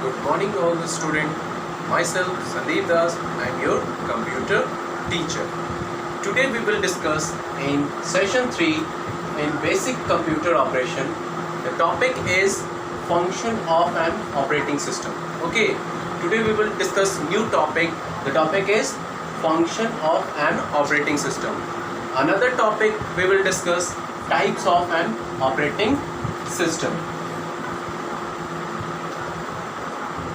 Good morning to all the students. Myself Sandeep Das. I am your computer teacher. Today we will discuss in session 3 in basic computer operation. The topic is function of an operating system. Okay. Today we will discuss new topic. The topic is function of an operating system. Another topic we will discuss types of an operating system.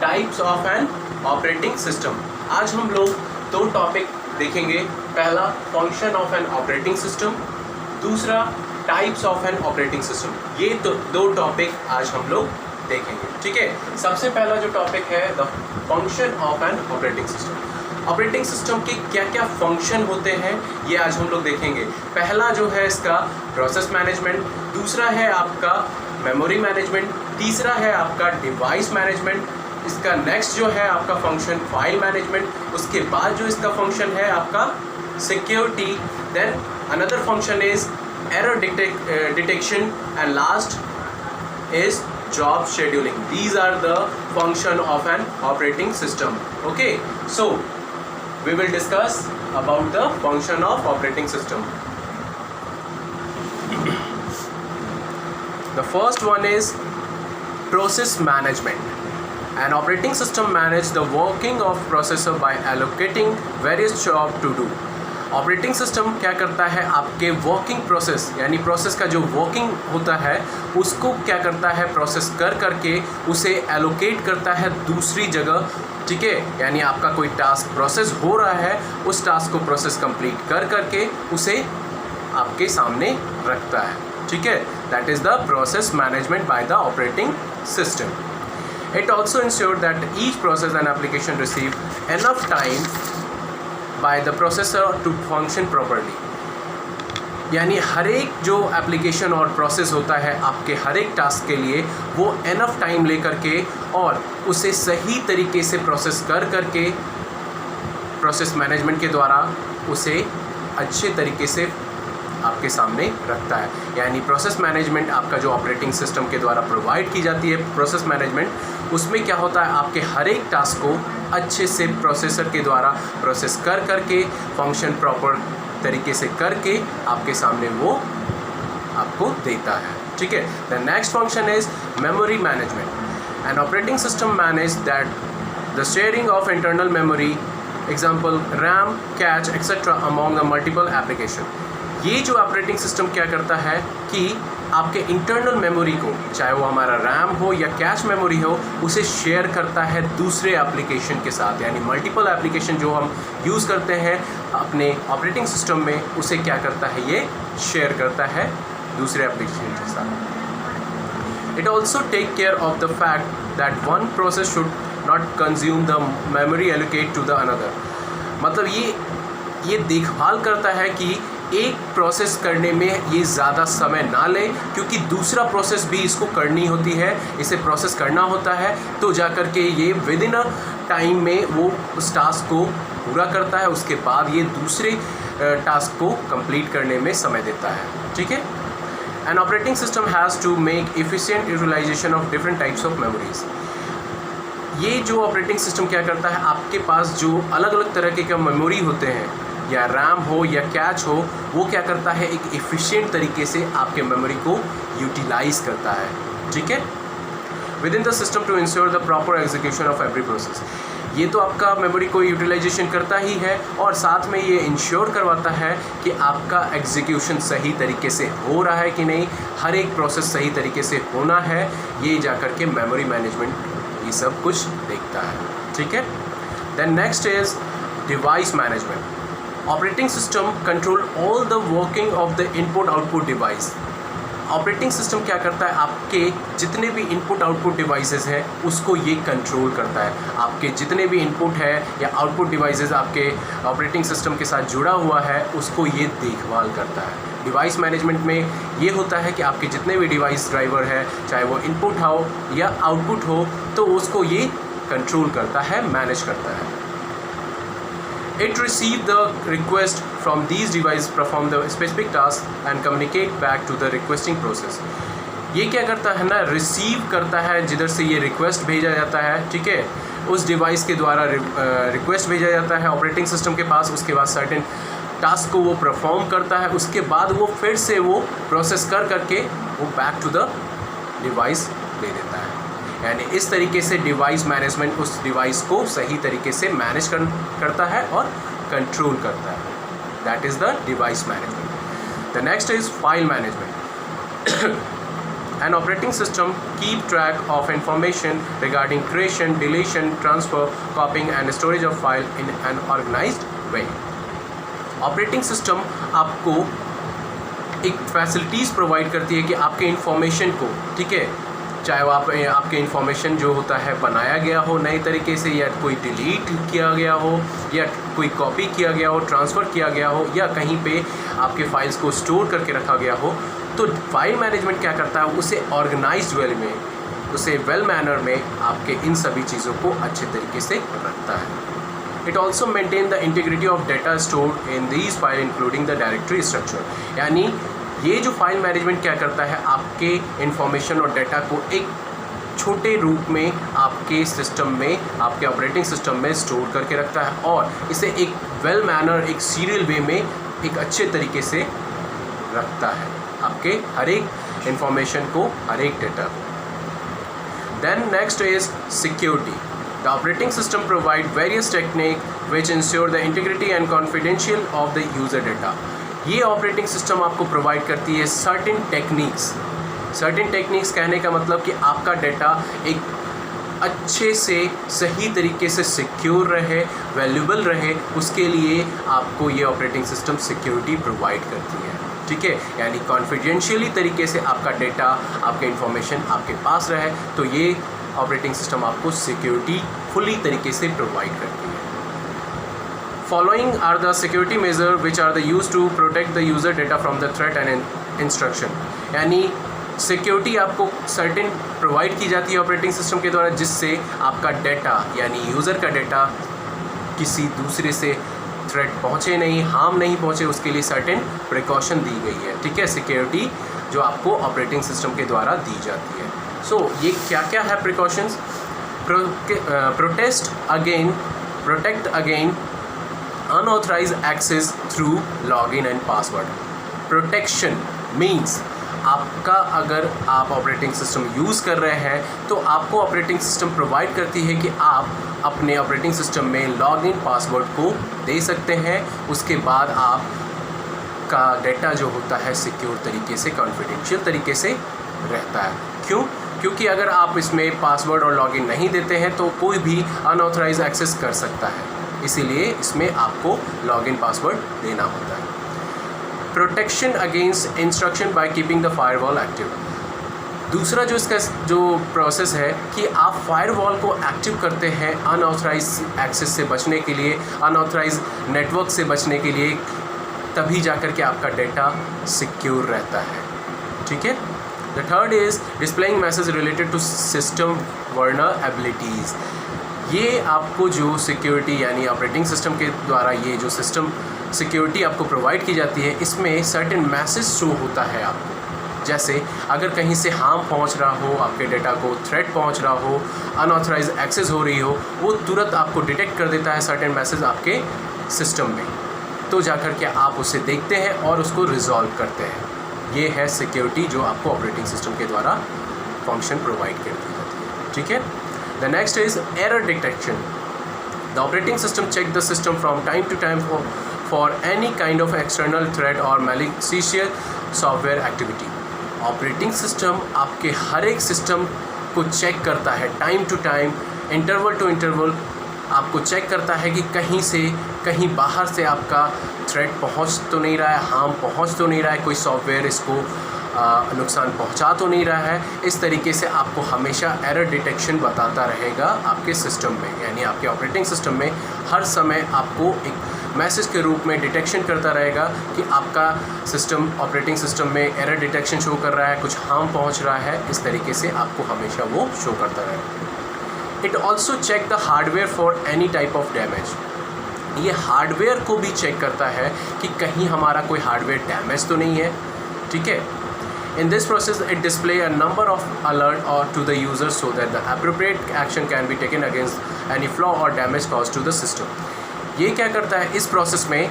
Types of an operating system. आज हम लोग दो topic देखेंगे. पहला function of an operating system, दूसरा types of an operating system. ये तो दो टॉपिक आज हम लोग देखेंगे. ठीक है. सबसे पहला जो टॉपिक है the function of an operating system. Operating system के क्या क्या फंक्शन होते हैं ये आज हम लोग देखेंगे. पहला जो है इसका प्रोसेस मैनेजमेंट, दूसरा है आपका मेमोरी मैनेजमेंट, तीसरा है आपका डिवाइस मैनेजमेंट. इसका नेक्स्ट जो है आपका फंक्शन फाइल मैनेजमेंट, उसके बाद जो इसका फंक्शन है आपका security. Then another function is error detection and last is job scheduling. These are the function of an operating system. Okay, so we will discuss about the function of operating system. The first one is process management. An operating system manages the working of processor by allocating various jobs to do. Operating system क्या करता है, आपके working process यानी process का जो working होता है उसको क्या करता है, प्रोसेस कर करके उसे एलोकेट करता है दूसरी जगह. ठीक है. यानी आपका कोई टास्क प्रोसेस हो रहा है, उस टास्क को प्रोसेस कंप्लीट कर करके उसे आपके सामने रखता है. ठीक है. That is the process management by the operating system. It also ensures that each process and application receive enough time by the processor to function properly. यानी हर एक जो एप्लीकेशन और प्रोसेस होता है आपके हर एक टास्क के लिए वो एनफ टाइम लेकर के और उसे सही तरीके से प्रोसेस कर करके प्रोसेस मैनेजमेंट के द्वारा उसे अच्छे तरीके से आपके सामने रखता है. यानी प्रोसेस मैनेजमेंट आपका जो ऑपरेटिंग सिस्टम के द्वारा प्रोवाइड की जाती है प्रोसेस मैनेजमेंट, उसमें क्या होता है आपके हर एक टास्क को अच्छे से प्रोसेसर के द्वारा प्रोसेस कर करके फंक्शन प्रॉपर तरीके से करके आपके सामने वो आपको देता है. ठीक है. The next function is memory management. N operating system manage that the sharing of internal memory, example RAM, catch etcetera among the multiple application. ये जो ऑपरेटिंग सिस्टम क्या करता है कि आपके इंटरनल मेमोरी को, चाहे वो हमारा रैम हो या कैश मेमोरी हो, उसे शेयर करता है दूसरे एप्लीकेशन के साथ. यानी मल्टीपल एप्लीकेशन जो हम यूज़ करते हैं अपने ऑपरेटिंग सिस्टम में, उसे क्या करता है ये शेयर करता है दूसरे एप्लीकेशन के साथ. It also take care of the fact that one process should not consume the memory allocate to the another. मतलब ये देखभाल करता है कि एक प्रोसेस करने में ये ज़्यादा समय ना ले, क्योंकि दूसरा प्रोसेस भी इसको करनी होती है, इसे प्रोसेस करना होता है, तो जा कर के ये विद इन अ टाइम में वो उस टास्क को पूरा करता है. उसके बाद ये दूसरे टास्क को कंप्लीट करने में समय देता है. ठीक है. An operating system has to make efficient utilization of different types of memories. ये जो ऑपरेटिंग सिस्टम क्या करता है, आपके पास जो अलग अलग तरह के मेमोरी होते हैं, या रैम हो या कैच हो, वो क्या करता है एक एफिशिएंट तरीके से आपके मेमोरी को यूटिलाइज करता है. ठीक है. Within the system to ensure the proper execution of every process. ये तो आपका मेमोरी को यूटिलाइजेशन करता ही है और साथ में ये इंश्योर करवाता है कि आपका एग्जीक्यूशन सही तरीके से हो रहा है कि नहीं, हर एक प्रोसेस सही तरीके से होना है, ये जाकर के मेमोरी मैनेजमेंट ये सब कुछ देखता है. ठीक है. Then next is device management. Operating system control all the working of the input output device. Operating system क्या करता है, आपके जितने भी इनपुट आउटपुट डिवाइसेस हैं उसको ये कंट्रोल करता है. आपके जितने भी इनपुट है या आउटपुट डिवाइसेस आपके ऑपरेटिंग सिस्टम के साथ जुड़ा हुआ है उसको ये देखभाल करता है. डिवाइस मैनेजमेंट में ये होता है कि आपके जितने भी डिवाइस ड्राइवर है, चाहे वो इनपुट हो या आउटपुट हो, तो उसको ये कंट्रोल करता है, मैनेज करता है. It receives the request from these devices, perform the specific task and communicate back to the requesting process. ये क्या करता है ना, रिसीव करता है जिधर से ये रिक्वेस्ट भेजा जाता है, ठीक है, उस डिवाइस के द्वारा रिक्वेस्ट भेजा जाता है ऑपरेटिंग सिस्टम के पास। उसके बाद सर्टेन टास्क को वो परफॉर्म करता है, उसके बाद वो फिर से वो प्रोसेस करके वो बैक टू द डिवाइस दे देता है। यानी इस तरीके से डिवाइस मैनेजमेंट उस डिवाइस को सही तरीके से मैनेज करता है और कंट्रोल करता है। That is the device management. The next is file management. An operating system keep track of information regarding creation, deletion, transfer, copying and storage of file in an organized way. Operating system आपको एक facilities provide करती है कि आपके information को, ठीक है, चाहे वो आपके इन्फॉर्मेशन जो होता है बनाया गया हो नए तरीके से, या कोई डिलीट किया गया हो, या कोई कॉपी किया गया हो, ट्रांसफ़र किया गया हो, या कहीं पे आपके फाइल्स को स्टोर करके रखा गया हो, तो फाइल मैनेजमेंट क्या करता है, उसे ऑर्गेनाइज्ड वे में, उसे वेल मैनर में आपके इन सभी चीज़ों को अच्छे तरीके से रखता है। It also maintain the integrity of data stored in these file including the directory structure. यानी ये जो फाइल मैनेजमेंट क्या करता है, आपके इंफॉर्मेशन और डेटा को एक छोटे रूप में आपके सिस्टम में, आपके ऑपरेटिंग सिस्टम में स्टोर करके रखता है और इसे एक वेल मैनर, एक सीरियल वे में एक अच्छे तरीके से रखता है आपके हर एक इंफॉर्मेशन को, हर एक डेटा को। Then next is security. The operating system provide various technique which ensure the integrity and confidential of the user data. ये ऑपरेटिंग सिस्टम आपको प्रोवाइड करती है सर्टेन टेक्निक्स कहने का मतलब कि आपका डेटा एक अच्छे से सही तरीके से सिक्योर रहे, वैल्यूबल रहे, उसके लिए आपको ये ऑपरेटिंग सिस्टम सिक्योरिटी प्रोवाइड करती है, ठीक है। यानी कॉन्फिडेंशियली तरीके से आपका डेटा, आपके इंफॉर्मेशन आपके पास रहे, तो ये ऑपरेटिंग सिस्टम आपको सिक्योरिटी फुली तरीके से प्रोवाइड करती है। Following are the security measures which are the used to protect the user data from the threat and instruction। यानी सिक्योरिटी आपको सर्टेन प्रोवाइड की जाती है ऑपरेटिंग सिस्टम के द्वारा, जिससे आपका डेटा यानी यूज़र का डेटा किसी दूसरे से थ्रेट पहुँचे नहीं, हार्म नहीं पहुँचे, उसके लिए सर्टेन प्रिकॉशन दी गई है, ठीक है। सिक्योरिटी जो आपको ऑपरेटिंग सिस्टम के द्वारा दी जाती है। सो ये क्या क्या है precautions? Protect again unauthorized access through login and password। Protection means आपका, अगर आप ऑपरेटिंग सिस्टम यूज़ कर रहे हैं तो आपको ऑपरेटिंग सिस्टम प्रोवाइड करती है कि आप अपने ऑपरेटिंग सिस्टम में लॉगिन पासवर्ड को दे सकते हैं। उसके बाद आपका डेटा जो होता है सिक्योर तरीके से, कॉन्फिडेंशियल तरीके से रहता है। क्यों? क्योंकि अगर आप इसमें पासवर्ड और लॉगिन नहीं देते हैं तो कोई भी अनऑथराइज एक्सेस कर सकता है, इसीलिए इसमें आपको लॉगिन पासवर्ड देना होता है। Protection against instruction by keeping the firewall active. दूसरा जो इसका जो प्रोसेस है कि आप फायरवॉल को एक्टिव करते हैं अनऑथराइज एक्सेस से बचने के लिए, अनऑथराइज नेटवर्क से बचने के लिए, तभी जाकर के आपका डेटा सिक्योर रहता है, ठीक है। The third is displaying message related to system vulnerabilities. ये आपको जो सिक्योरिटी यानी ऑपरेटिंग सिस्टम के द्वारा ये जो सिस्टम सिक्योरिटी आपको प्रोवाइड की जाती है, इसमें सर्टेन मैसेज शो होता है आपको। जैसे अगर कहीं से हार्म पहुंच रहा हो, आपके डेटा को थ्रेट पहुंच रहा हो, अनऑथराइज एक्सेस हो रही हो, वो तुरंत आपको डिटेक्ट कर देता है सर्टेन मैसेज आपके सिस्टम में, तो जाकर के आप उसे देखते हैं और उसको रिजॉल्व करते हैं। ये है सिक्योरिटी जो आपको ऑपरेटिंग सिस्टम के द्वारा फंक्शन प्रोवाइड कर दी जाती है, ठीक है। The next is error detection. The operating system check the system from time to time for any kind of external threat or malicious software activity. Operating system आपके हर एक system को चेक करता है time to time, interval to interval आपको check करता है कि कहीं से, कहीं बाहर से आपका थ्रेट पहुंच तो नहीं रहा है, हार्म पहुंच तो नहीं रहा है, कोई सॉफ्टवेयर इसको नुकसान पहुंचा तो नहीं रहा है। इस तरीके से आपको हमेशा एरर डिटेक्शन बताता रहेगा आपके सिस्टम में, यानी आपके ऑपरेटिंग सिस्टम में हर समय आपको एक मैसेज के रूप में डिटेक्शन करता रहेगा कि आपका सिस्टम, ऑपरेटिंग सिस्टम में एरर डिटेक्शन शो कर रहा है, कुछ हार्म पहुंच रहा है। इस तरीके से आपको हमेशा वो शो करता रहेगा। It also check the hardware for any type of damage. ये हार्डवेयर को भी चेक करता है कि कहीं हमारा कोई हार्डवेयर डैमेज तो नहीं है, ठीक है। In this process, it display a number of alert or to the user so that the appropriate action can be taken against any flaw or damage caused to the system. ये क्या करता है, इस प्रोसेस में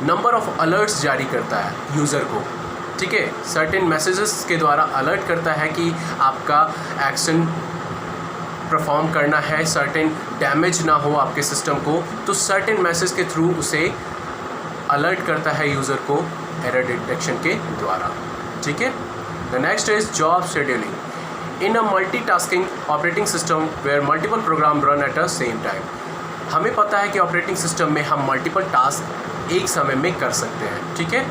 number of alerts जारी करता है user को, ठीक है, सर्टेन मैसेजेस के द्वारा अलर्ट करता है कि आपका एक्शन परफॉर्म करना है, सर्टेन डैमेज ना हो आपके सिस्टम को, तो सर्टेन मैसेज के थ्रू उसे अलर्ट करता है यूज़र को एरर डिटेक्शन के द्वारा, ठीक है. The next is job scheduling in a multitasking operating system where multiple program run at a same time. हमें पता है कि ऑपरेटिंग सिस्टम में हम मल्टीपल टास्क एक समय में कर सकते हैं, ठीक है,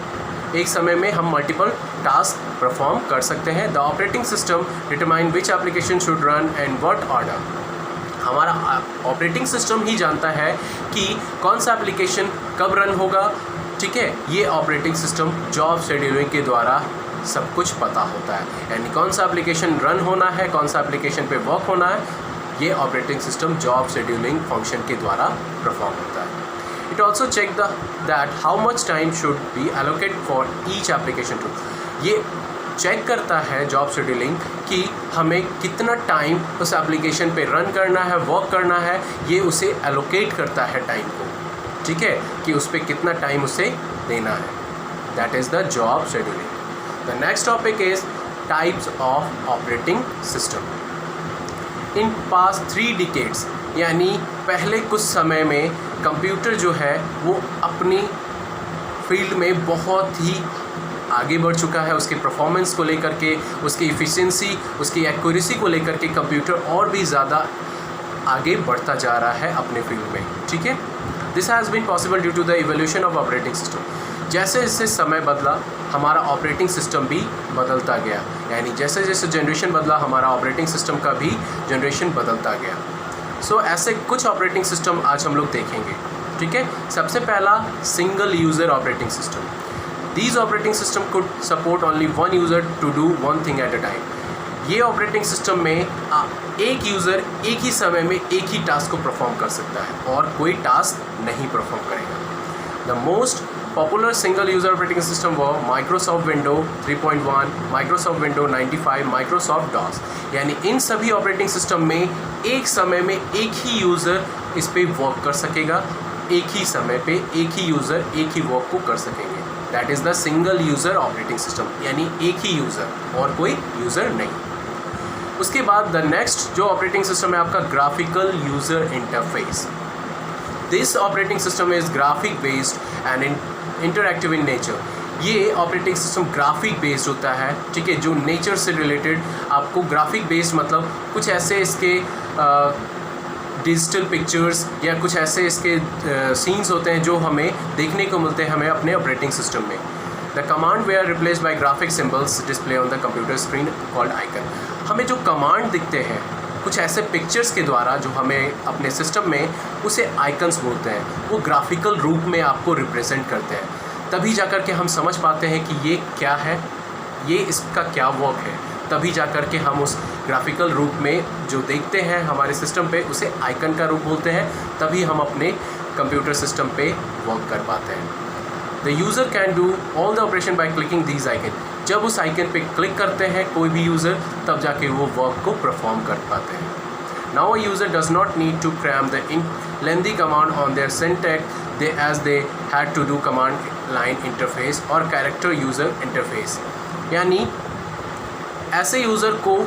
एक समय में हम मल्टीपल टास्क परफॉर्म कर सकते हैं. The operating system determine which application should run and what order. हमारा ऑपरेटिंग सिस्टम ही जानता है कि कौन सा एप्लीकेशन कब रन होगा, ठीक है. ये ऑपरेटिंग सिस्टम जॉब शेड्यूलिंग के द्वारा सब कुछ पता होता है, यानी कौन सा एप्लीकेशन रन होना है, कौन सा एप्लीकेशन पे वर्क होना है, ये operating system job scheduling function के द्वारा परफॉर्म होता है. It also check that how much time should be allocated for each application to. ये चेक करता है जॉब शेड्यूलिंग कि हमें कितना टाइम उस एप्लीकेशन पे रन करना है, वर्क करना है, ये उसे एलोकेट करता है टाइम को, ठीक है, कि उस पर कितना टाइम उसे देना है. That is the job scheduling. The next topic is types of operating system. In past 3 decades, यानी पहले कुछ समय में कंप्यूटर जो है वो अपनी फील्ड में बहुत ही आगे बढ़ चुका है. उसके परफॉर्मेंस को लेकर के, उसकी इफ़िशियंसी, उसकी एक्यूरेसी को लेकर के कंप्यूटर और भी ज़्यादा आगे बढ़ता जा रहा है अपने फील्ड में, ठीक है. This has been possible due to the evolution of operating system. जैसे जैसे समय बदला हमारा ऑपरेटिंग सिस्टम भी बदलता गया, यानी जैसे जैसे जनरेशन बदला हमारा ऑपरेटिंग सिस्टम का भी जनरेशन बदलता गया. सो ऐसे कुछ ऑपरेटिंग सिस्टम आज हम लोग देखेंगे, ठीक है. सबसे पहला single user operating system. These operating system could support only one user to do one thing at a time. ये ऑपरेटिंग सिस्टम में एक यूज़र एक ही समय में एक ही टास्क को परफॉर्म कर सकता है और कोई टास्क नहीं परफॉर्म करेगा. The most popular single user operating system वो Microsoft window 3.1, Microsoft window 95, Microsoft DOS. यानी इन सभी ऑपरेटिंग सिस्टम में एक समय में एक ही यूज़र इस पे वर्क कर सकेगा, एक ही समय पे एक ही यूज़र एक ही वर्क को कर सकेंगे. That is the single user operating system, यानी एक ही यूज़र और कोई यूज़र नहीं. उसके बाद द नेक्स्ट जो ऑपरेटिंग सिस्टम है आपका graphical user interface. This operating system is graphic based and interactive in nature. ये ऑपरेटिंग सिस्टम ग्राफिक बेस्ड होता है, ठीक है, जो नेचर से रिलेटेड. आपको ग्राफिक बेस्ड मतलब कुछ ऐसे इसके डिजिटल पिक्चर्स या कुछ ऐसे इसके सीन्स होते हैं जो हमें देखने को मिलते हैं हमें अपने ऑपरेटिंग सिस्टम में. The command they are replace by graphic symbols display on the computer screen called icon. हमें जो कमांड दिखते हैं कुछ ऐसे पिक्चर्स के द्वारा जो हमें अपने सिस्टम में, उसे आइकन्स बोलते हैं. वो ग्राफिकल रूप में आपको रिप्रेजेंट करते हैं. तभी जाकर के हम समझ पाते हैं कि ये क्या है, ये इसका क्या वर्क है. तभी जाकर के हम उस ग्राफिकल रूप में जो देखते हैं हमारे सिस्टम पे उसे आइकन का रूप बोलते हैं. तभी हम अपने कंप्यूटर सिस्टम पे वर्क कर पाते हैं. The user can do all the operation by clicking these icon. जब उस आइकन पे क्लिक करते हैं कोई भी यूज़र, तब जाके वो वर्क को परफॉर्म कर पाते हैं. Now a user does not need to cram the lengthy command on their syntax as they had to do command line interface और कैरेक्टर यूज़र इंटरफेस. यानी ऐसे यूज़र को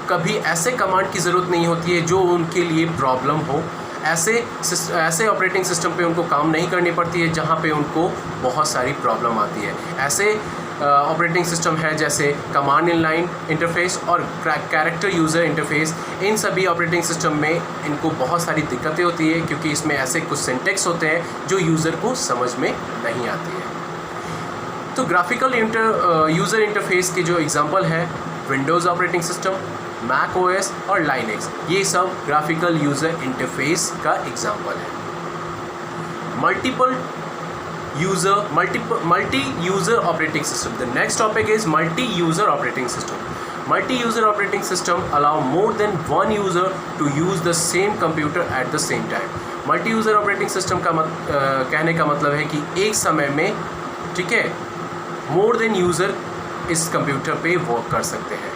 कभी ऐसे कमांड की ज़रूरत नहीं होती है जो उनके लिए प्रॉब्लम हो. ऐसे ऑपरेटिंग सिस्टम पे उनको काम नहीं करनी पड़ती है जहाँ पे उनको बहुत सारी प्रॉब्लम आती है. ऐसे ऑपरेटिंग सिस्टम है जैसे कमांड इन लाइन इंटरफेस और कैरेक्टर यूज़र इंटरफेस. इन सभी ऑपरेटिंग सिस्टम में इनको बहुत सारी दिक्कतें होती है क्योंकि इसमें ऐसे कुछ सिंटेक्स होते हैं जो यूज़र को समझ में नहीं आती है. तो ग्राफिकल यूज़र इंटरफेस के जो एग्जांपल है Windows operating system, Mac OS और लाइनेक्स, ये सब ग्राफिकल यूज़र इंटरफेस का एग्जांपल है. Multi user operating system. The next topic is multi user operating system. Multi user operating system allow more than one user to use the same computer at the same time. Multi user operating system का कहने का मतलब है कि एक समय में, ठीक है, मोर देन यूज़र इस कंप्यूटर पे वर्क कर सकते हैं.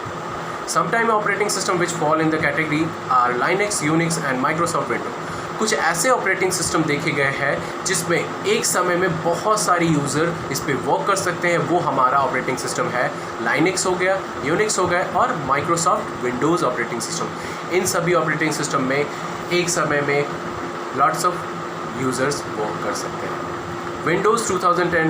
Sometime operating system which fall in the category are Linux, Unix and Microsoft Windows. कुछ ऐसे ऑपरेटिंग सिस्टम देखे गए हैं जिसमें एक समय में बहुत सारी यूज़र इस पे वर्क कर सकते हैं. वो हमारा ऑपरेटिंग सिस्टम है Linux हो गया, Unix हो गया और Microsoft Windows ऑपरेटिंग सिस्टम. इन सभी ऑपरेटिंग सिस्टम में एक समय में लॉट्स ऑफ यूज़र्स वर्क कर सकते हैं. Windows 2010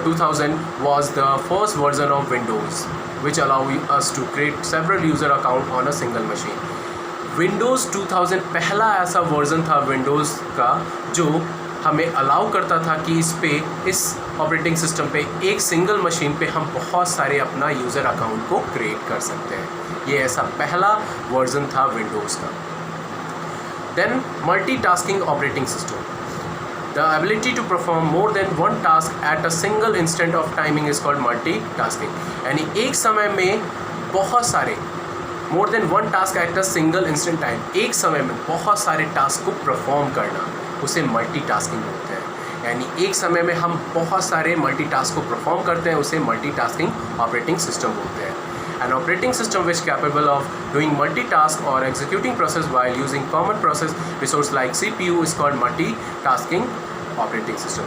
2000 was the first version of Windows which allow us to create several user account on a single machine. Windows 2000 पहला ऐसा वर्जन था Windows का जो हमें अलाउ करता था कि इस ऑपरेटिंग सिस्टम पे एक सिंगल मशीन पे हम बहुत सारे अपना यूज़र अकाउंट को क्रिएट कर सकते हैं. ये ऐसा पहला वर्जन था Windows का. Then multitasking operating system. The ability to perform more than one task at a single instant of timing is called multitasking. यानी एक समय में बहुत सारे more than one task at a single instant time, एक समय में बहुत सारे टास्क को परफॉर्म करना उसे मल्टीटास्किंग बोलते हैं. यानी एक समय में हम बहुत सारे मल्टीटास्क को परफॉर्म करते हैं उसे मल्टीटास्किंग ऑपरेटिंग सिस्टम बोलते हैं. An operating system which capable of doing multitask or executing process while using common process resource like CPU is called multitasking operating system.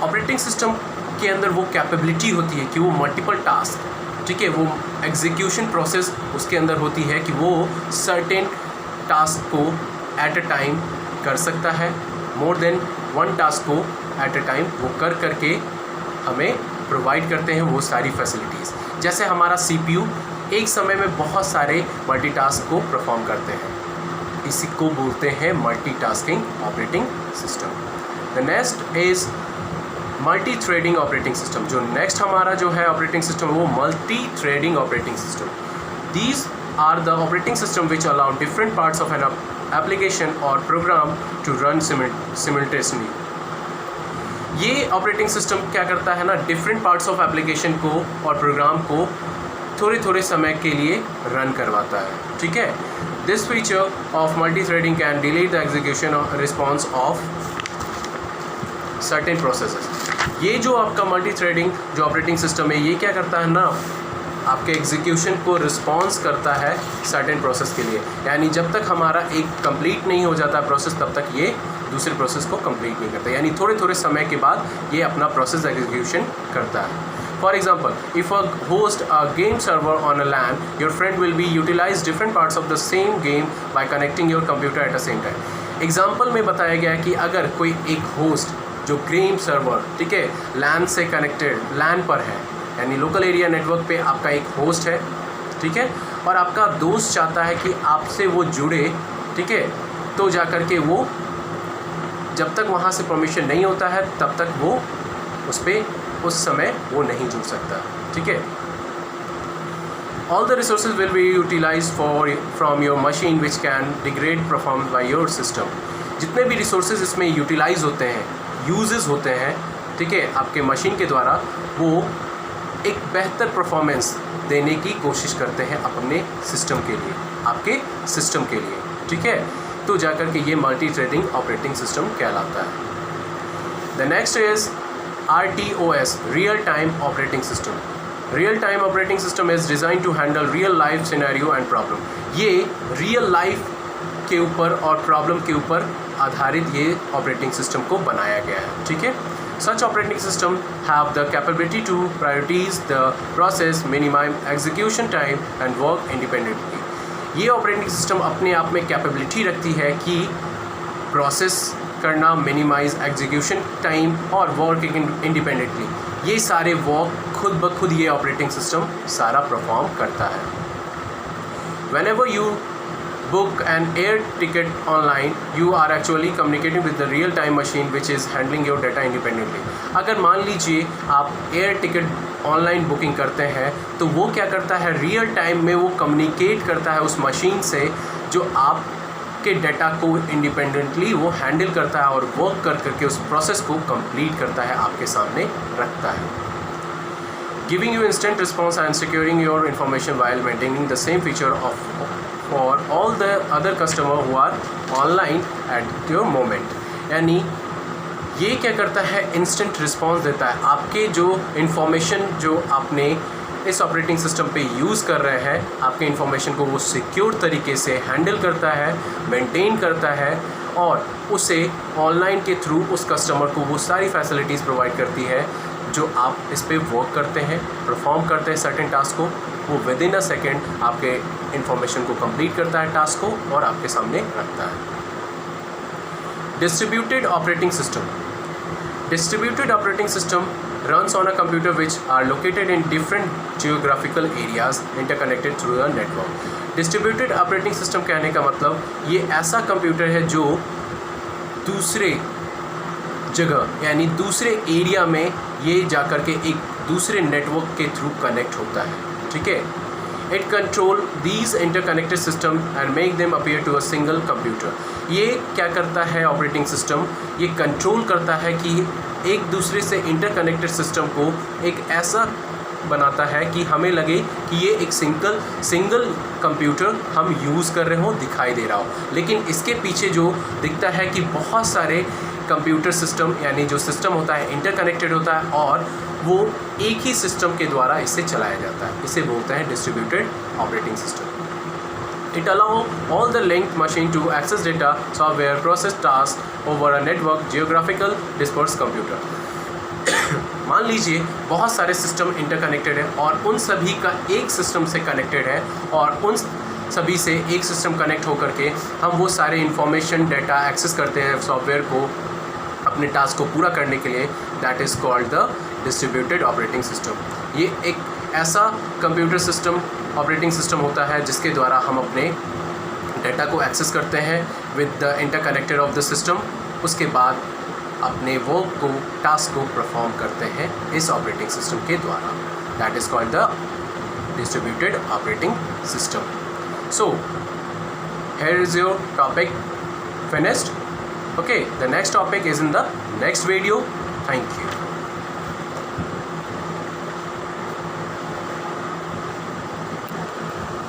Operating system के अंदर वो कैपेबिलिटी होती है कि वो मल्टीपल टास्क, ठीक है, वो एग्जीक्यूशन प्रोसेस उसके अंदर होती है कि वो सर्टेन टास्क को एट अ टाइम कर सकता है. मोर देन वन टास्क को एट अ टाइम वो करके हमें प्रोवाइड करते हैं वो सारी फैसिलिटीज़. जैसे हमारा CPU एक समय में बहुत सारे मल्टीटास्क को परफॉर्म करते हैं, इसी को बोलते हैं multitasking operating system. The next is multi threading operating system. जो नेक्स्ट हमारा जो है ऑपरेटिंग सिस्टम वो multi threading operating system. These are the operating system which allow different parts of an application और प्रोग्राम टू रन सिमिल्टेनियसली. ये operating system क्या करता है ना, डिफरेंट पार्ट्स ऑफ एप्लीकेशन को और प्रोग्राम को थोड़े समय के लिए रन करवाता है. ठीक है. This feature of multi threading can delay the execution response of certain processes. ये जो आपका मल्टी थ्रेडिंग जो ऑपरेटिंग सिस्टम है ये क्या करता है ना, आपके एग्जीक्यूशन को रिस्पॉन्स करता है सर्टेन प्रोसेस के लिए. यानी जब तक हमारा एक कंप्लीट नहीं हो जाता प्रोसेस तब तक ये दूसरे प्रोसेस को कंप्लीट नहीं करता. यानी थोड़े समय के बाद ये अपना प्रोसेस एग्जीक्यूशन करता है. For example, if a host a game server on a LAN, your friend will be utilize different parts of the same game by connecting your computer at the same time. Example में बताया गया है कि अगर कोई एक host जो game server, ठीक है, LAN से कनेक्टेड, LAN पर है, यानी लोकल एरिया नेटवर्क पे आपका एक होस्ट है, ठीक है, और आपका दोस्त चाहता है कि आपसे वो जुड़े, ठीक है, तो जाकर के वो जब तक वहाँ से परमिशन नहीं होता है तब तक वो उस समय वो नहीं जुड़ सकता. ठीक है. All the resources will be utilized from your machine which can degrade performed by your system. जितने भी रिसोर्सेज इसमें यूटिलाइज होते हैं, यूजेस होते हैं, ठीक है, आपके मशीन के द्वारा, वो एक बेहतर परफॉर्मेंस देने की कोशिश करते हैं अपने सिस्टम के लिए, आपके सिस्टम के लिए. ठीक है. तो जाकर के ये मल्टी थ्रेडिंग ऑपरेटिंग सिस्टम कहलाता है. The next is RTOS, real time operating system. Real time operating system is design to handle real life scenario and problem. ये रियल लाइफ के ऊपर और प्रॉब्लम के ऊपर आधारित ये ऑपरेटिंग सिस्टम को बनाया गया है. ठीक है. Such operating system have the capability to prioritize the process, minimize execution time and work independently. ये ऑपरेटिंग सिस्टम अपने आप में कैपेबिलिटी रखती है कि प्रोसेस करना, मिनिमाइज एग्जीक्यूशन टाइम और वर्क इंडिपेंडेंटली, ये सारे वर्क खुद ब खुद ये ऑपरेटिंग सिस्टम सारा परफॉर्म करता है. Whenever you book an air ticket online, you are actually communicating with the real time machine which is handling your data independently. अगर मान लीजिए आप एयर टिकट ऑनलाइन बुकिंग करते हैं तो वो क्या करता है, रियल टाइम में वो कम्युनिकेट करता है उस मशीन से जो आपके डाटा को इंडिपेंडेंटली वो हैंडल करता है और वर्क करके उस प्रोसेस को कंप्लीट करता है, आपके सामने रखता है. Giving you instant response and securing your information while maintaining the same feature for all the other customer who are online at your moment. यानी ये क्या करता है, इंस्टेंट रिस्पांस देता है. आपके जो इन्फॉर्मेशन जो आपने इस ऑपरेटिंग सिस्टम पे यूज़ कर रहे हैं, आपके इन्फॉर्मेशन को वो सिक्योर तरीके से हैंडल करता है, मेंटेन करता है और उसे ऑनलाइन के थ्रू उस कस्टमर को वो सारी फैसिलिटीज़ प्रोवाइड करती है जो आप इस पे वर्क करते हैं, परफॉर्म करते हैं सर्टेन टास्क को, वो विद इन अ सेकेंड आपके इन्फॉर्मेशन को कंप्लीट करता है टास्क को और आपके सामने रखता है। Distributed operating system. Distributed operating system runs on a computer which are located in different geographical areas interconnected through a network. Distributed operating system कहने का मतलब ये ऐसा कंप्यूटर है जो दूसरे जगह यानी दूसरे एरिया में ये जाकर के एक दूसरे नेटवर्क के थ्रू कनेक्ट होता है, ठीक है। It control these interconnected system and make them appear to a single computer. ये क्या करता है ऑपरेटिंग सिस्टम, ये कंट्रोल करता है कि एक दूसरे से इंटरकनेक्टेड सिस्टम को एक ऐसा बनाता है कि हमें लगे कि ये एक सिंगल कंप्यूटर हम यूज़ कर रहे हो, दिखाई दे रहा हो, लेकिन इसके पीछे जो दिखता है कि बहुत सारे कंप्यूटर सिस्टम यानी जो सिस्टम होता है इंटरकनेक्टेड होता है और वो एक ही सिस्टम के द्वारा इसे चलाया जाता है, इसे बोलते हैं distributed operating system. It allows all the linked machine to access data, software, process tasks over a network, geographical dispersed computer. मान लीजिए बहुत सारे सिस्टम इंटरकनेक्टेड है और उन सभी का एक सिस्टम से कनेक्टेड है और उन सभी से एक सिस्टम कनेक्ट होकर के हम वो सारे इंफॉर्मेशन डाटा एक्सेस करते हैं सॉफ्टवेयर को अपने टास्क को पूरा करने के लिए। That is called the distributed operating system. ये एक ऐसा कंप्यूटर सिस्टम ऑपरेटिंग सिस्टम होता है जिसके द्वारा हम अपने डाटा को एक्सेस करते हैं with the interconnected of the system, उसके बाद अपने वर्क को टास्क को परफॉर्म करते हैं इस ऑपरेटिंग सिस्टम के द्वारा। That is called the distributed operating system. So here is your topic finished. Okay, the next topic is in the next video. Thank you.